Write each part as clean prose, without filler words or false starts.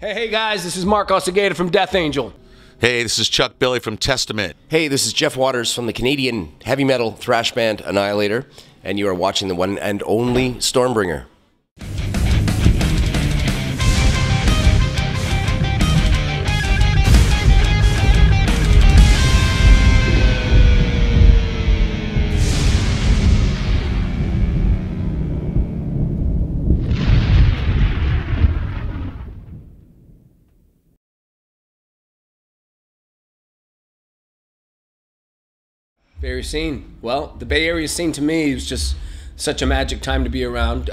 Hey guys, this is Mark Osegueda from Death Angel. Hey, this is Chuck Billy from Testament. Hey, this is Jeff Waters from the Canadian heavy metal thrash band Annihilator, and you are watching the one and only Stormbringer. Bay Area scene. Well, the Bay Area scene to me was just such a magic time to be around.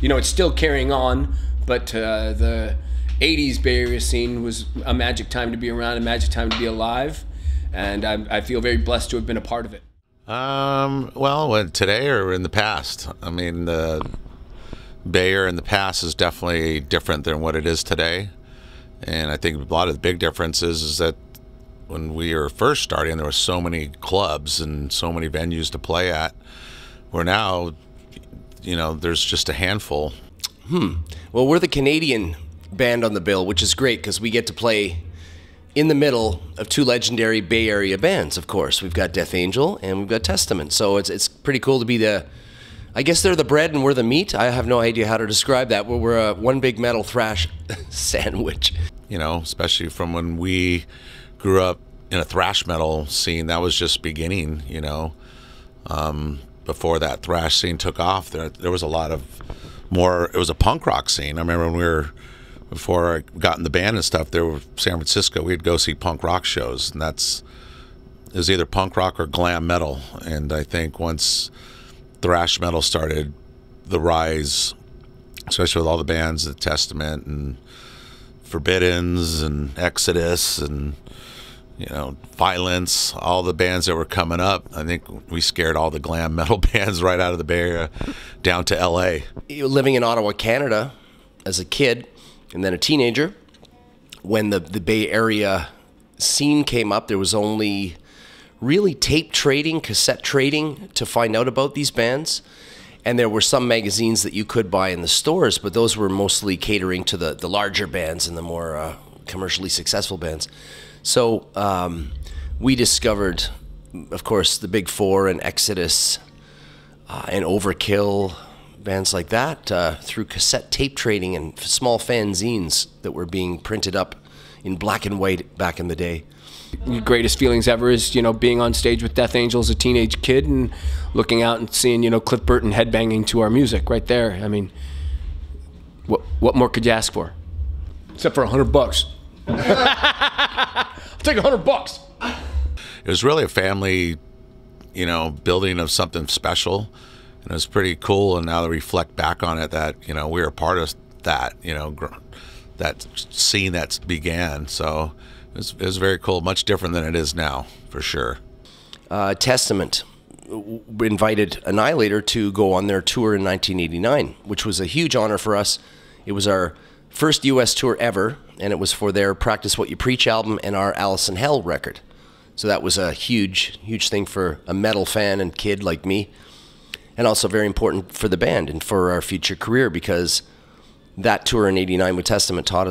You know, it's still carrying on, but the 80s Bay Area scene was a magic time to be around, a magic time to be alive, and I feel very blessed to have been a part of it. Well, today or in the past? I mean, the Bay Area in the past is definitely different than what it is today, and I think a lot of the big differences is that when we were first starting, there were so many clubs and so many venues to play at, where now, you know, there's just a handful. Well, we're the Canadian band on the bill, which is great because we get to play in the middle of two legendary Bay Area bands, of course. We've got Death Angel and we've got Testament. So it's pretty cool to be the, I guess they're the bread and we're the meat. I have no idea how to describe that. We're a one big metal thrash sandwich. You know, especially from when we grew up in a thrash metal scene, that was just beginning, you know. Before that thrash scene took off, there was a lot of more, it was a punk rock scene. I remember when before I got in the band and stuff, there were San Francisco, we'd go see punk rock shows, and it was either punk rock or glam metal. And I think once thrash metal started the rise, especially with all the bands, the Testament and Forbiddens and Exodus and, you know, Violence, all the bands that were coming up, I think we scared all the glam metal bands right out of the Bay Area down to LA. Living in Ottawa, Canada, as a kid and then a teenager, when the Bay Area scene came up, there was only really tape trading, cassette trading to find out about these bands. And there were some magazines that you could buy in the stores, but those were mostly catering to the larger bands and the more commercially successful bands. So we discovered, of course, the Big Four and Exodus and Overkill, bands like that, through cassette tape trading and small fanzines that were being printed up in black and white back in the day. Your greatest feelings ever is, you know, being on stage with Death Angel as a teenage kid and looking out and seeing, you know, Cliff Burton headbanging to our music right there. I mean, what more could you ask for? Except for $100. I'll take $100. It was really a family, you know, building of something special, and it was pretty cool. And now to reflect back on it, that, you know, we were a part of that, you know, that scene that began. So it was very cool, much different than it is now, for sure. Testament invited Annihilator to go on their tour in 1989, which was a huge honor for us. It was our first U.S. tour ever, and it was for their Practice What You Preach album and our Alice in Hell record. So that was a huge, huge thing for a metal fan and kid like me, and also very important for the band and for our future career, because that tour in '89 with Testament taught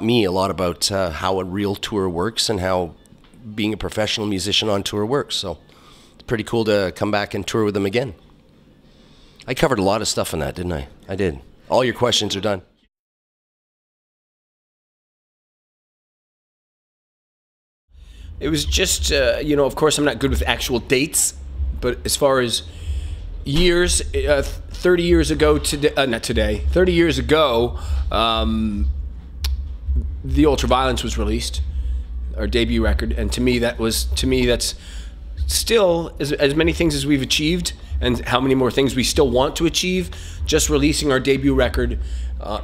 me a lot about how a real tour works and how being a professional musician on tour works. So it's pretty cool to come back and tour with them again. I covered a lot of stuff in that, didn't I? I did. All your questions are done. It was just, you know, of course I'm not good with actual dates, but as far as years, 30 years ago today, not today, 30 years ago, The Ultraviolence was released, our debut record, and to me that's still as many things as we've achieved and how many more things we still want to achieve. Just releasing our debut record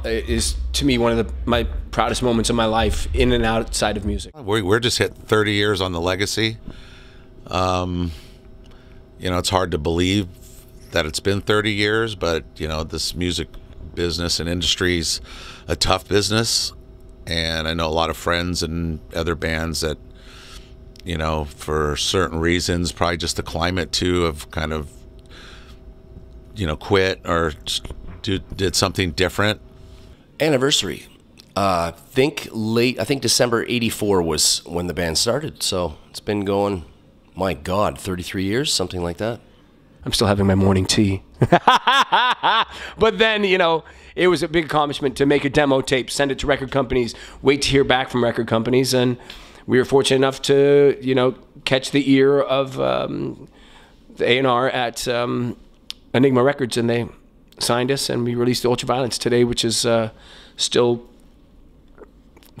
is, to me, one of my proudest moments of my life, in and outside of music. We're just hit 30 years on the legacy. You know, it's hard to believe that it's been 30 years, but, you know, this music business and industry's a tough business. And I know a lot of friends and other bands that, you know, for certain reasons, probably just the climate too, have kind of, you know, quit or did something different. Anniversary. I think December '84 was when the band started. So it's been going, my God, 33 years, something like that. I'm still having my morning tea. But then, you know, it was a big accomplishment to make a demo tape, send it to record companies, wait to hear back from record companies. And we were fortunate enough to, you know, catch the ear of the A&R at Enigma Records, and they signed us, and we released the Ultraviolence today, which is still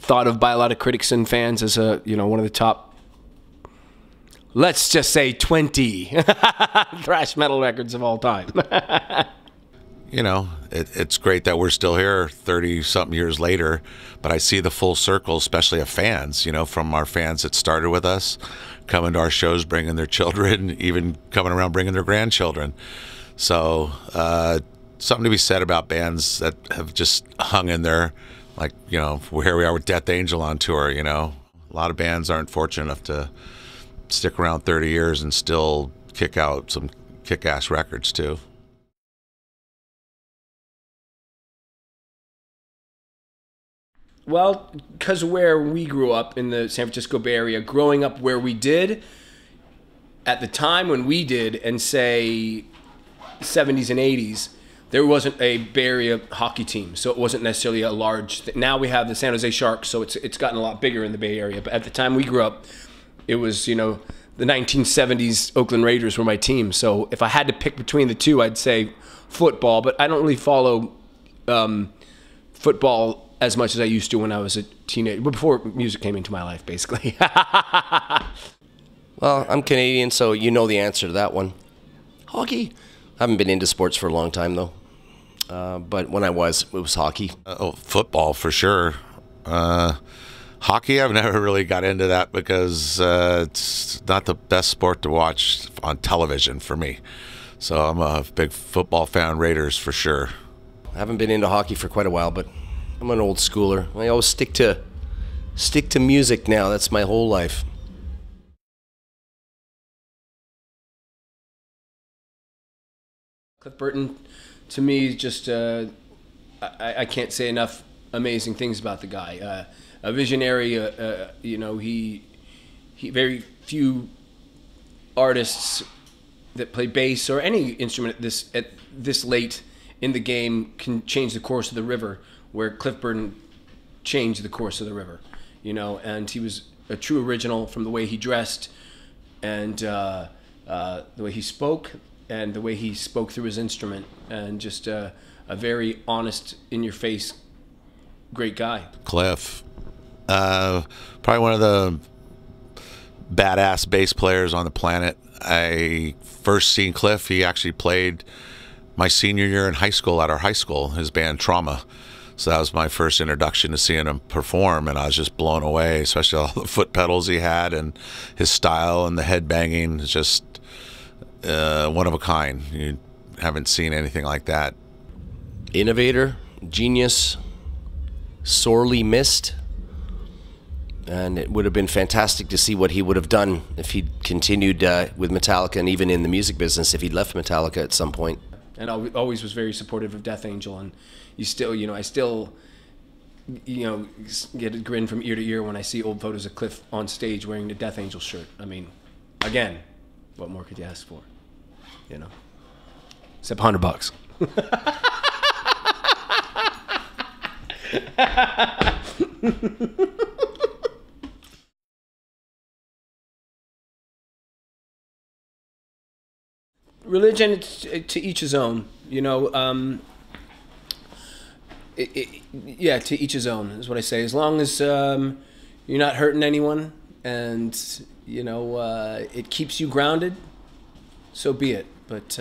thought of by a lot of critics and fans as one of the top, let's just say 20 thrash metal records of all time. You know, it's great that we're still here 30-something years later, but I see the full circle, especially of fans, you know, from our fans that started with us, coming to our shows, bringing their children, even coming around bringing their grandchildren. So something to be said about bands that have just hung in there, like, you know, here we are with Death Angel on tour, you know. A lot of bands aren't fortunate enough to stick around 30 years and still kick out some kick-ass records, too. Well, because of where we grew up in the San Francisco Bay Area, growing up where we did, at the time when we did, and say 70s and 80s, there wasn't a Bay Area hockey team, so it wasn't necessarily a large thing. Now we have the San Jose Sharks, so it's gotten a lot bigger in the Bay Area. But at the time we grew up, it was, you know, the 1970s Oakland Raiders were my team. So if I had to pick between the two, I'd say football. But I don't really follow football as much as I used to when I was a teenager, before music came into my life, basically. Well, I'm Canadian, so you know the answer to that one. Hockey. I haven't been into sports for a long time, though. But when I was, it was hockey. Football, for sure. Hockey, I've never really got into that because it's not the best sport to watch on television for me. So I'm a big football fan, Raiders, for sure. I haven't been into hockey for quite a while, but I'm an old schooler. I always stick to music now. That's my whole life. Cliff Burton, to me, is just I can't say enough amazing things about the guy. A visionary. You know, he very few artists that play bass or any instrument at this late in the game can change the course of the river, where Cliff Burton changed the course of the river. You know, and he was a true original from the way he dressed and the way he spoke. And the way he spoke through his instrument, and just a very honest, in-your-face, great guy. Cliff, probably one of the badass bass players on the planet. I first seen Cliff, he actually played my senior year in high school at our high school, his band Trauma. So that was my first introduction to seeing him perform, and I was just blown away, especially all the foot pedals he had and his style and the head banging. It's just one of a kind. You haven't seen anything like that. Innovator, genius, sorely missed, and it would have been fantastic to see what he would have done if he'd continued with Metallica, and even in the music business if he'd left Metallica at some point. And I always was very supportive of Death Angel, and you still, you know, I still, you know, get a grin from ear to ear when I see old photos of Cliff on stage wearing the Death Angel shirt. I mean, again, what more could you ask for? You know, except $100. Religion, it's to each his own. You know, yeah, to each his own is what I say. As long as you're not hurting anyone, and you know, it keeps you grounded, so be it. But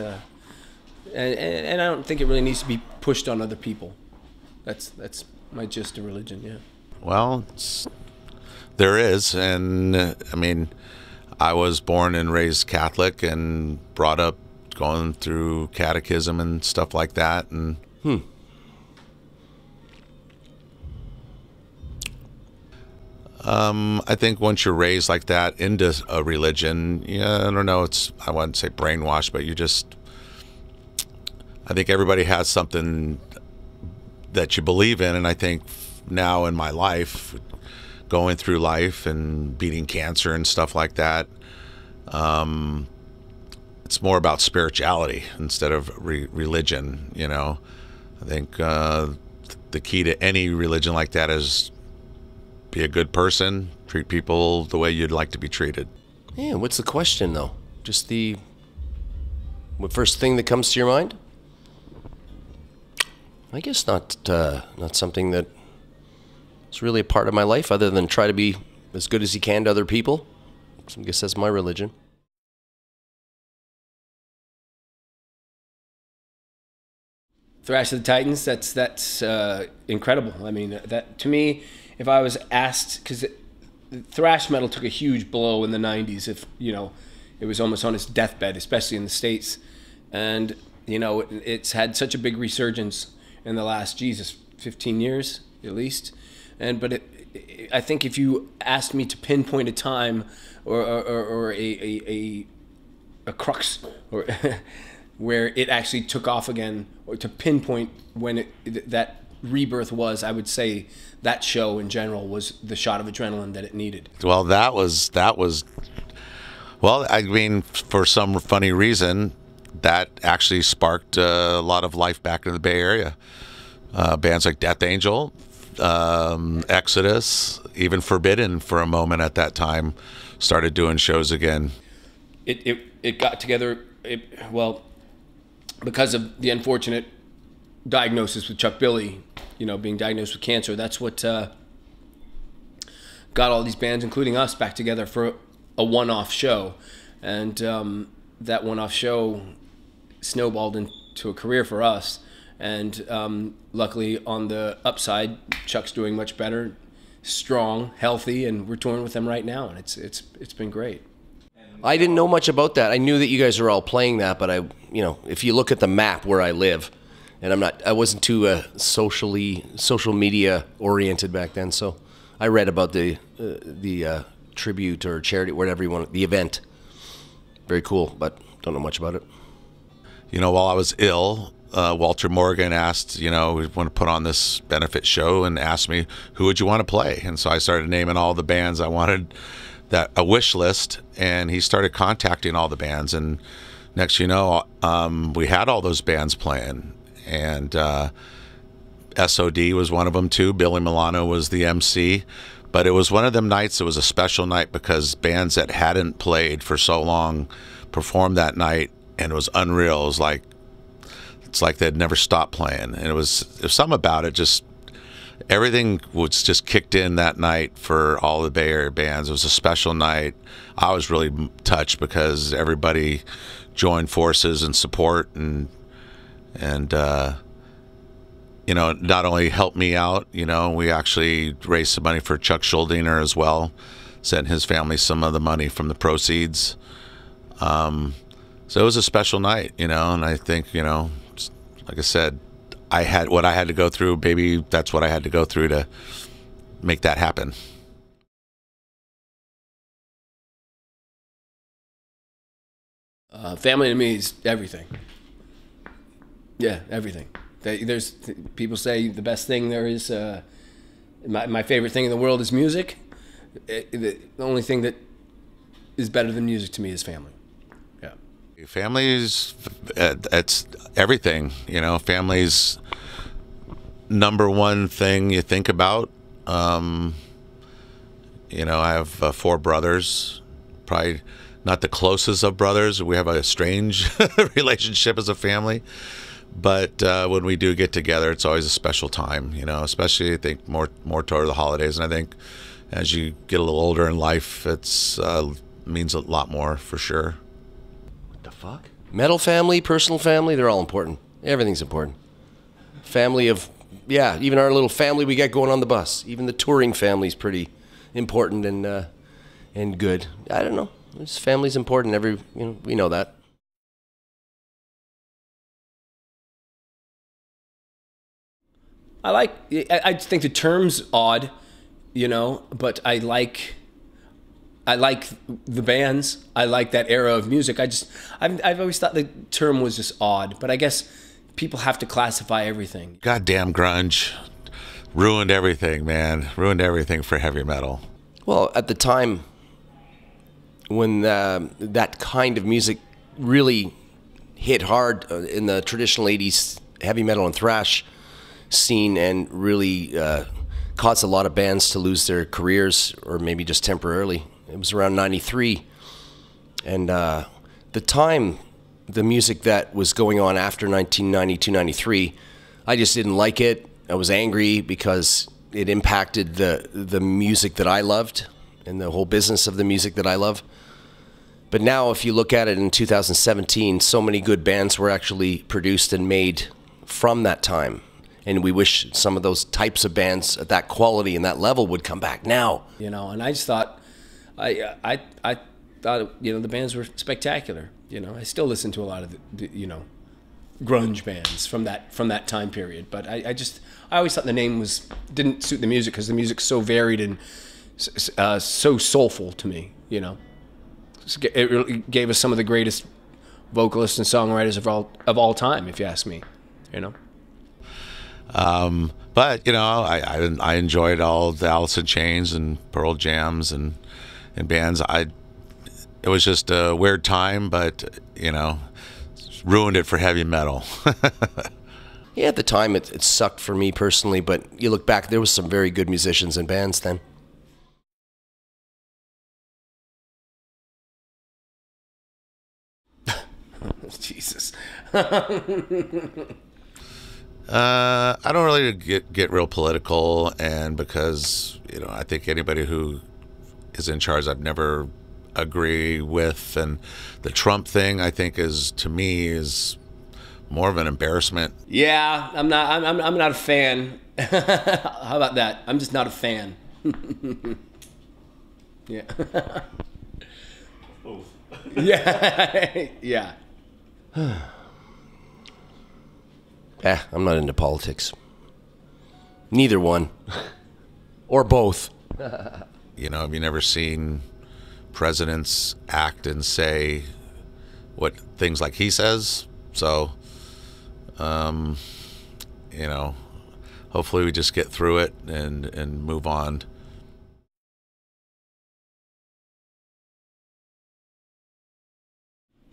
and I don't think it really needs to be pushed on other people. That's my gist of religion. Yeah. Well, there is, and I mean, I was born and raised Catholic and brought up going through catechism and stuff like that, and I think once you're raised like that into a religion, yeah, I don't know, I wouldn't say brainwashed, but I think everybody has something that you believe in, and I think now in my life, going through life and beating cancer and stuff like that. It's more about spirituality instead of religion, you know. I think the key to any religion like that is be a good person, treat people the way you'd like to be treated. Yeah, what's the question, though? Just the first thing that comes to your mind? I guess not something that is really a part of my life, other than try to be as good as you can to other people. So I guess that's my religion. Thrash of the Titans, that's incredible. I mean, that to me, if I was asked, because thrash metal took a huge blow in the 90s, if, you know, it was almost on its deathbed, especially in the States. And, you know, it's had such a big resurgence in the last, Jesus, 15 years at least. But I think if you asked me to pinpoint a time or a crux or where it actually took off again, or to pinpoint when that rebirth was, I would say that show in general was the shot of adrenaline that it needed. Well, that was well, I mean, for some funny reason, that actually sparked a lot of life back in the Bay Area. Bands like Death Angel, Exodus, even Forbidden for a moment at that time started doing shows again. It got together, well, because of the unfortunate diagnosis with Chuck Billy, you know, being diagnosed with cancer. That's what got all these bands, including us, back together for a one-off show. And that one-off show snowballed into a career for us. And luckily, on the upside, Chuck's doing much better, strong, healthy, and we're touring with them right now, and it's been great. I didn't know much about that. I knew that you guys were all playing that, but you know, if you look at the map where I live, and I wasn't too social media oriented back then, so I read about the tribute or charity, whatever you want, the event. Very cool, but don't know much about it. You know, while I was ill, Walter Morgan asked, you know, we want to put on this benefit show, and asked me, who would you want to play? And so I started naming all the bands I wanted, a wish list, and he started contacting all the bands, and next you know, we had all those bands playing, and SOD was one of them too. Billy Milano was the MC, but it was one of them nights. It was a special night because bands that hadn't played for so long performed that night, and it was unreal. It was like, it's like they'd never stopped playing, and it was something about it. Just everything was just kicked in that night for all the Bay Area bands. It was a special night. I was really touched because everybody joined forces and support, and you know, not only helped me out, you know, we actually raised some money for Chuck Schuldiner as well, sent his family some of the money from the proceeds. So it was a special night, you know, and I think, you know, like I said, I had what I had to go through. Maybe that's what I had to go through to make that happen. Family to me is everything. Yeah, everything. There's people say the best thing there is. My favorite thing in the world is music. The only thing that is better than music to me is family. Yeah. Family's it's everything. You know, family's #1 thing you think about. You know, I have 4 brothers. Probably not the closest of brothers. We have a strange relationship as a family. But when we do get together, it's always a special time, you know, especially I think more toward the holidays. And I think as you get a little older in life, it's means a lot more for sure. What the fuck? Metal family, personal family, they're all important. Everything's important. Family of, yeah, even our little family we get going on the bus. Even the touring family's pretty important and good. I don't know. This family's important. You know, we know that. I think the term's odd, you know, but I like the bands. I like that era of music. I've always thought the term was just odd, but I guess people have to classify everything. Goddamn grunge, ruined everything, man. Ruined everything for heavy metal. Well, at the time when that kind of music really hit hard in the traditional 80s heavy metal and thrash scene, and really caused a lot of bands to lose their careers, or maybe just temporarily. It was around 93. And the time, the music that was going on after 1992, 93, I just didn't like it. I was angry because it impacted the music that I loved and the whole business of the music that I love. But now, if you look at it in 2017, so many good bands were actually produced and made from that time. And we wish some of those types of bands at that quality and that level would come back now. You know, and I just thought, I thought, you know, the bands were spectacular. You know, I still listen to a lot of the you know, grunge bands from that time period. But I always thought the name didn't suit the music, because the music's so varied and so soulful to me. You know, it really gave us some of the greatest vocalists and songwriters of all time, if you ask me. You know. But you know, I enjoyed all the Alice in Chains and Pearl Jams and bands. It was just a weird time, but you know, ruined it for heavy metal. Yeah, at the time it sucked for me personally, but you look back, there was some very good musicians and bands then. Jesus. I don't really get real political, and because, you know, I think anybody who is in charge I've never agree with, and the Trump thing, I think, to me is more of an embarrassment. Yeah, I'm not a fan. How about that? I'm just not a fan. Yeah. Yeah. Yeah. I'm not into politics. Neither one. Or both. You know, have you never seen presidents act and say things like he says? So, you know, hopefully we just get through it and move on.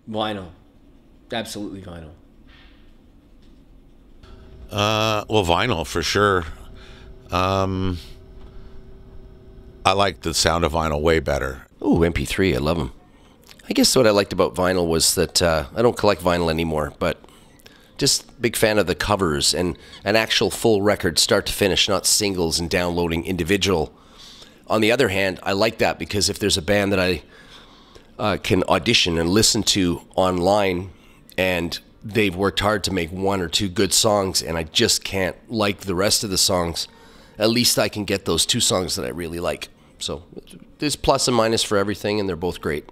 Vinyl. Absolutely vinyl. Well, vinyl for sure. I like the sound of vinyl way better. Ooh, MP3, I love them. I guess what I liked about vinyl was that I don't collect vinyl anymore, but just big fan of the covers and an actual full record start to finish, not singles and downloading individual. On the other hand, I like that because if there's a band that I can audition and listen to online, and they've worked hard to make one or two good songs, and I just can't like the rest of the songs, at least I can get those two songs that I really like. So there's plus and minus for everything, and they're both great.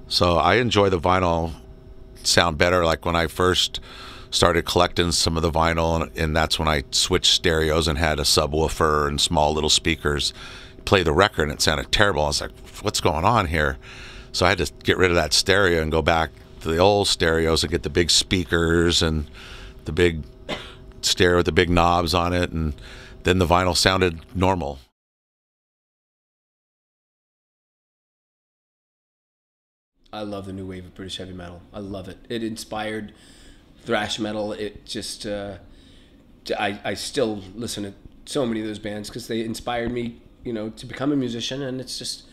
So I enjoy the vinyl sound better. Like when I first started collecting some of the vinyl, and that's when I switched stereos and had a subwoofer and small little speakers play the record, and it sounded terrible. I was like, what's going on here? So I had to get rid of that stereo and go back to the old stereos and get the big speakers and the big stereo with the big knobs on it, and then the vinyl sounded normal. I love the new wave of British heavy metal. I love it. It inspired thrash metal. It just, I still listen to so many of those bands because they inspired me, you know, to become a musician. And it's just,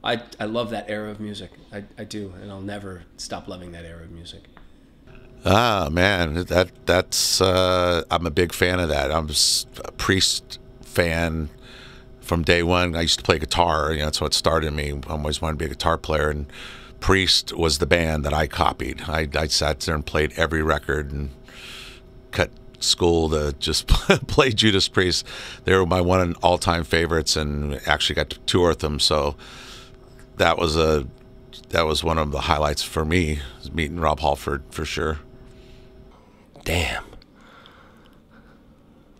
I love that era of music. I do, and I'll never stop loving that era of music. Ah, man, that's I'm a big fan of that. I'm a Priest fan from day one. I used to play guitar. You know, that's what started me. I always wanted to be a guitar player, and Priest was the band that I copied. I sat there and played every record and cut school to just play Judas Priest. They were my one all-time favorites, and actually got to tour with them. So that was one of the highlights for me, meeting Rob Halford for sure. Damn.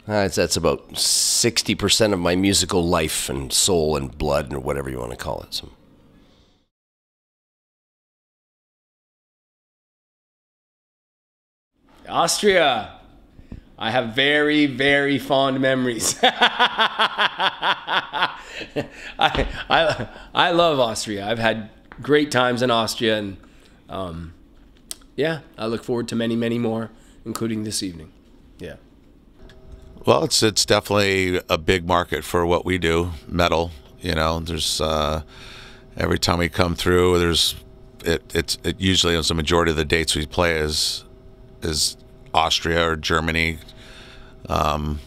That's about 60% of my musical life and soul and blood, or whatever you want to call it. So. Austria. I have very, very fond memories. I love Austria. I've had great times in Austria, and yeah, I look forward to many, many more, including this evening. Yeah. Well, it's definitely a big market for what we do, metal. You know, there's every time we come through, it usually is the majority of the dates we play is Austria or Germany. That's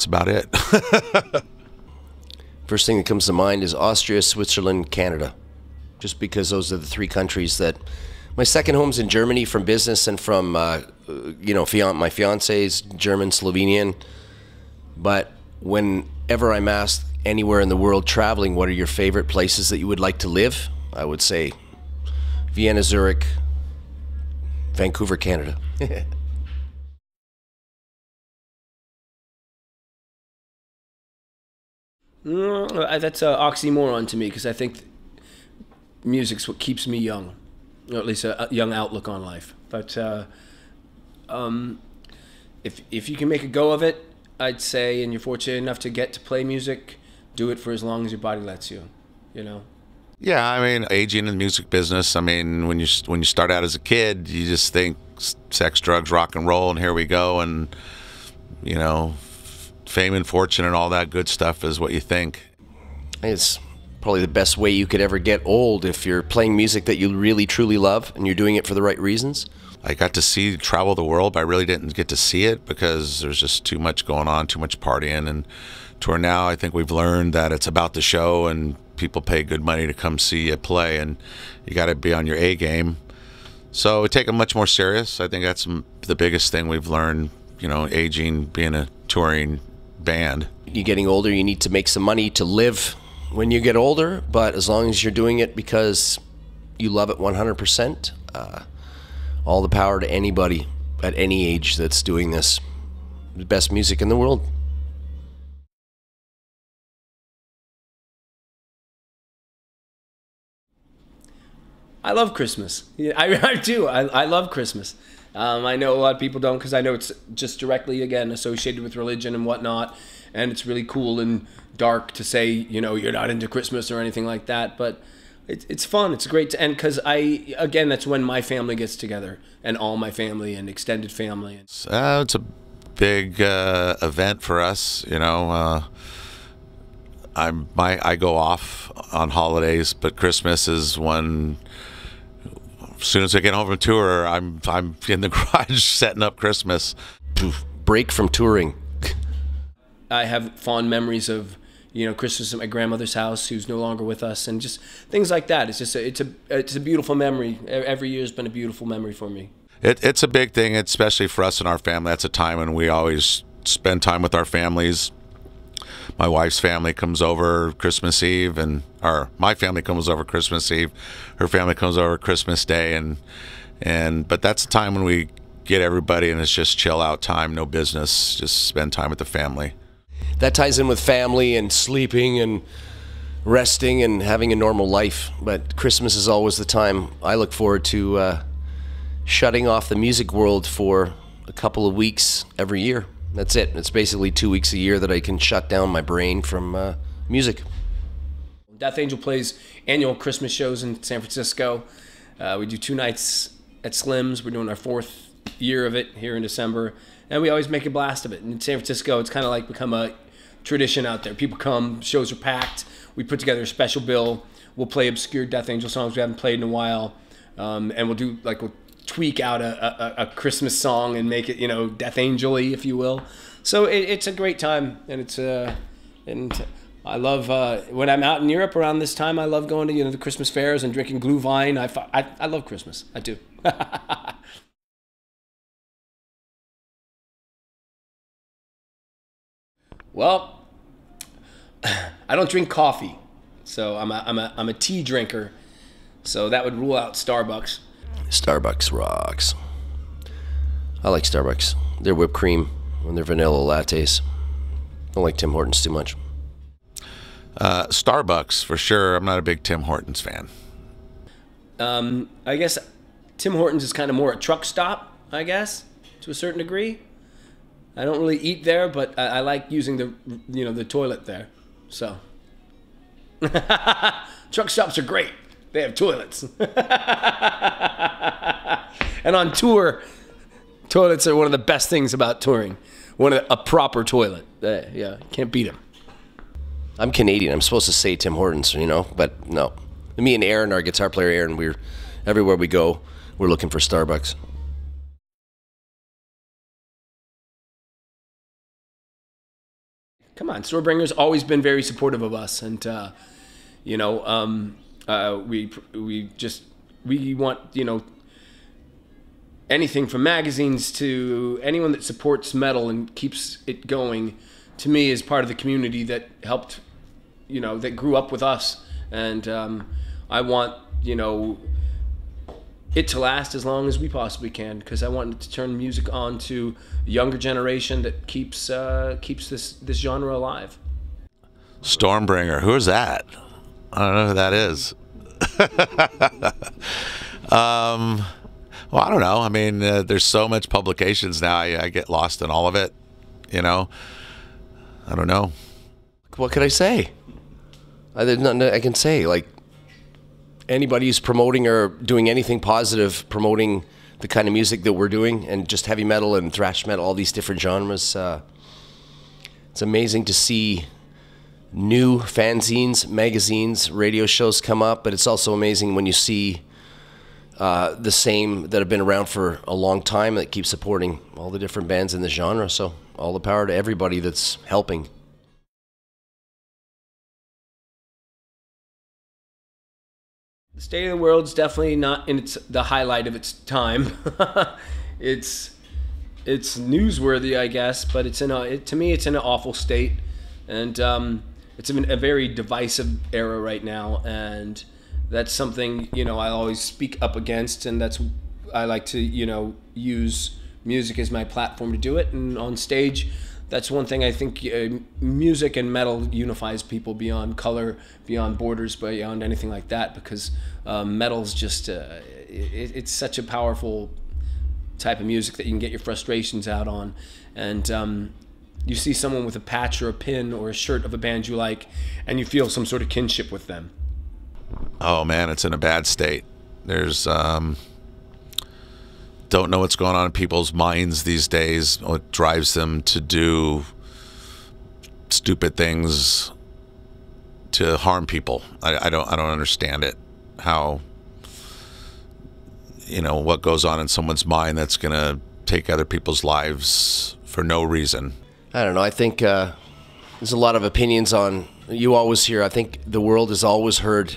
about it. First thing that comes to mind is Austria, Switzerland, Canada, just because those are the three countries that. My second home's in Germany from business and from, you know, my fiance's German, Slovenian. But whenever I'm asked anywhere in the world traveling, what are your favorite places that you would like to live? I would say Vienna, Zurich, Vancouver, Canada. That's an oxymoron to me, because I think music's what keeps me young. Or at least a young outlook on life. But if you can make a go of it, I'd say, and you're fortunate enough to get to play music, do it for as long as your body lets you. You know. Yeah, I mean, aging in the music business. I mean, when you start out as a kid, you just think sex, drugs, rock and roll, and here we go, and you know, fame and fortune and all that good stuff is what you think. It's probably the best way you could ever get old if you're playing music that you really truly love and you're doing it for the right reasons. I got to travel the world, but I really didn't get to see it because there's just too much going on, too much partying. And to where now I think we've learned that it's about the show, and people pay good money to come see you play, and you got to be on your A game. So we take it much more serious. I think that's the biggest thing we've learned, you know, aging, being a touring band. You're getting older, you need to make some money to live when you get older, but as long as you're doing it because you love it 100%, all the power to anybody at any age that's doing this. The best music in the world. I love Christmas. Yeah, I do. I love Christmas. I know a lot of people don't, because I know it's just directly, again, associated with religion and whatnot, and it's really cool and dark to say, you know, you're not into Christmas or anything like that, but it's fun. It's great, and because again, that's when my family gets together, and all my family and extended family. It's a big event for us, you know. I go off on holidays, but Christmas is when. As soon as I get home from tour, I'm in the garage setting up Christmas. Break from touring. I have fond memories of, you know, Christmas at my grandmother's house, who's no longer with us, and just things like that. It's just it's a beautiful memory. Every year has been a beautiful memory for me. It's a big thing, especially for us and our family. That's a time when we always spend time with our families. My wife's family comes over Christmas Eve, or my family comes over Christmas Eve. Her family comes over Christmas Day, but that's the time when we get everybody, and it's just chill out time, no business, just spend time with the family. That ties in with family and sleeping and resting and having a normal life. But Christmas is always the time I look forward to shutting off the music world for a couple of weeks every year. That's it. It's basically 2 weeks a year that I can shut down my brain from music. Death Angel plays annual Christmas shows in San Francisco. We do 2 nights at Slim's. We're doing our 4th year of it here in December, and we always make a blast of it. And in San Francisco, it's kind of like become a tradition out there. People come, shows are packed. We put together a special bill. We'll play obscure Death Angel songs we haven't played in a while, and we'll tweak out a Christmas song and make it, you know, Death Angel-y, if you will. So it's a great time, and and I love when I'm out in Europe around this time. I love going to, you know, the Christmas fairs and drinking Glühwein. I love Christmas. I do. Well, I don't drink coffee, so I'm a tea drinker. So that would rule out Starbucks. Starbucks rocks. I like Starbucks. Their whipped cream and their vanilla lattes. I don't like Tim Hortons too much. Starbucks, for sure. I'm not a big Tim Hortons fan. I guess Tim Hortons is kind of more a truck stop, I guess. to a certain degree. I don't really eat there, but I like using the toilet there. So truck stops are great. They have toilets. And on tour, toilets are one of the best things about touring. A proper toilet. Yeah, can't beat them. I'm Canadian. I'm supposed to say Tim Hortons, you know, but no. Me and Aaron, our guitar player Aaron, everywhere we go, we're looking for Starbucks. Come on, Storebringer's always been very supportive of us, and we want, you know, anything from magazines to anyone that supports metal and keeps it going. To me, is part of the community that helped, you know, that grew up with us, and I want, you know, it to last as long as we possibly can, because I want to turn music on to a younger generation that keeps this genre alive. Stormbringer, who is that? I don't know who that is. Well, I don't know. I mean, there's so much publications now. I get lost in all of it, you know. I don't know. What can I say? There's nothing I can say. Like, anybody who's promoting or doing anything positive, promoting the kind of music that we're doing, and just heavy metal and thrash metal, all these different genres, it's amazing to see new fanzines, magazines, radio shows come up, but it's also amazing when you see the same that have been around for a long time that keep supporting all the different bands in the genre. So all the power to everybody that's helping. The state of the world's definitely not in the highlight of its time. It's newsworthy, I guess, but to me it's in an awful state, and it's in a very divisive era right now, and that's something, you know, I always speak up against, and I like to, you know, use music as my platform to do it, and on stage, that's one thing I think music and metal unifies people beyond color, beyond borders, beyond anything like that, because metal's just, it's such a powerful type of music that you can get your frustrations out on. And you see someone with a patch or a pin or a shirt of a band you like, and you feel some sort of kinship with them. Oh man, it's in a bad state. There's don't know what's going on in people's minds these days, what drives them to do stupid things to harm people. I don't understand it. How, you know, what goes on in someone's mind that's gonna take other people's lives for no reason. I don't know. I think there's a lot of opinions on, you always hear, I think the world has always heard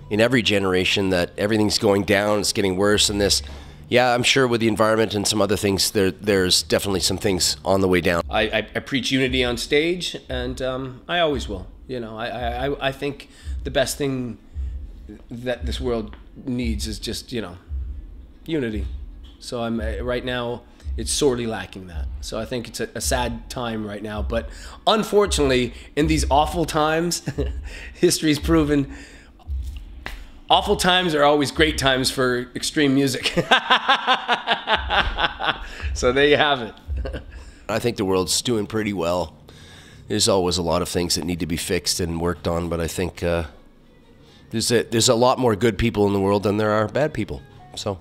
in every generation that everything's going down, it's getting worse, and this. Yeah, I'm sure with the environment and some other things, there's definitely some things on the way down. I preach unity on stage, and I always will. You know, I think the best thing that this world needs is just, you know, unity. So right now, it's sorely lacking that. So I think it's a sad time right now. But unfortunately, in these awful times, history's proven awful times are always great times for extreme music. So there you have it. I think the world's doing pretty well. There's always a lot of things that need to be fixed and worked on, but I think there's a lot more good people in the world than there are bad people. So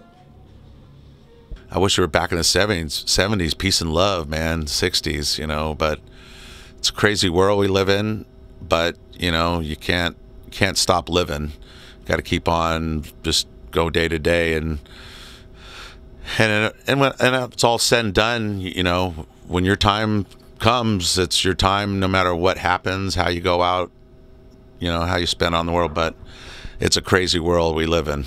I wish we were back in the 70s, peace and love, man, 60s, you know, but it's a crazy world we live in, but, you know, you can't stop living. Got to keep on, just go day to day, and when it's all said and done, you know, when your time comes, it's your time, no matter what happens, how you go out, you know, how you spend on the world. But it's a crazy world we live in.